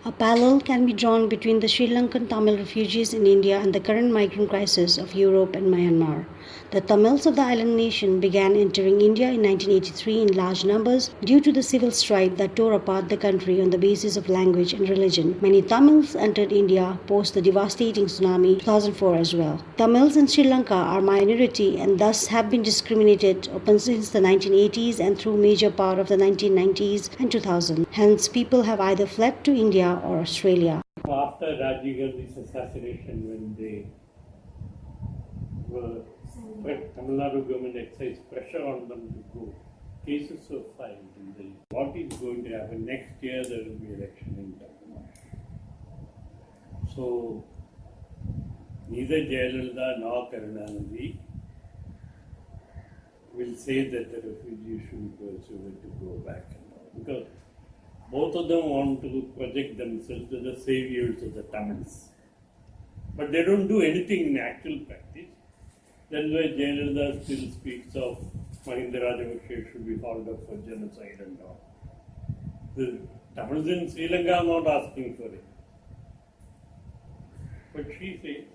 A parallel can be drawn between the Sri Lankan Tamil refugees in India and the current migrant crisis of Europe and Myanmar. The Tamils of the island nation began entering India in 1983 in large numbers due to the civil strife that tore apart the country on the basis of language and religion. Many Tamils entered India post the devastating tsunami 2004 as well. Tamils in Sri Lanka are minority and thus have been discriminated upon since the 1980s and through major part of the 1990s and 2000s. Hence, people have either fled to India or Australia. After Rajiv Gandhi's assassination, when they were, Tamil Nadu government exercised pressure on them to go, cases were filed in Delhi. What is going to happen next year? There will be election in Tamil Nadu. So neither Jayalalitha nor Karunanidhi will say that the refugees should be persuaded to go back, because both of them want to project themselves as the saviors of the Tamils. But they don't do anything in actual practice. That's why Jayalalitha still speaks of Mahinda Rajapaksa should be hauled up for genocide and all. The Tamils in Sri Lanka are not asking for it. But she says,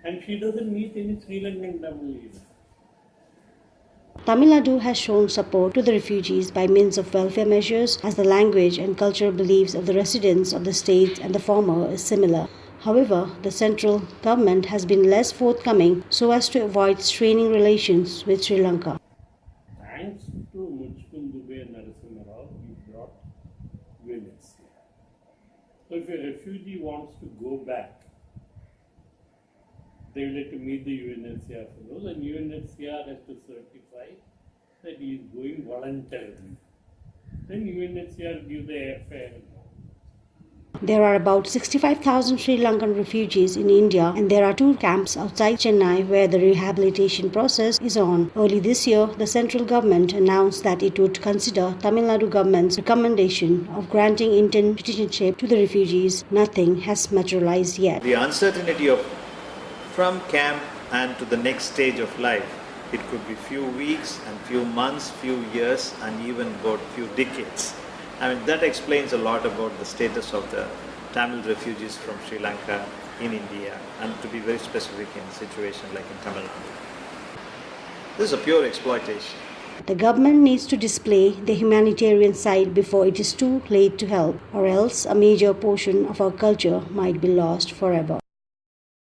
and she doesn't meet any Sri Lankan Tamil either. Tamil Nadu has shown support to the refugees by means of welfare measures, as the language and cultural beliefs of the residents of the state and the former is similar. However, the central government has been less forthcoming so as to avoid straining relations with Sri Lanka. Thanks to Mujkul Dubey and Narasimha Rao, we brought UNHCR. So if a refugee wants to go back, they will have to meet the UNHCR fellows, and UNHCR has to certify that he is going voluntarily. Then UNHCR gives the airfare. There are about 65,000 Sri Lankan refugees in India, and there are 2 camps outside Chennai where the rehabilitation process is on. Early this year, the central government announced that it would consider Tamil Nadu government's recommendation of granting Indian citizenship to the refugees. Nothing has materialized yet. The uncertainty of from camp and to the next stage of life, it could be few weeks and few months, few years, and even about few decades. I mean, that explains a lot about the status of the Tamil refugees from Sri Lanka in India, and to be very specific in a situation like in Tamil Nadu. This is a pure exploitation. The government needs to display the humanitarian side before it is too late to help, or else a major portion of our culture might be lost forever.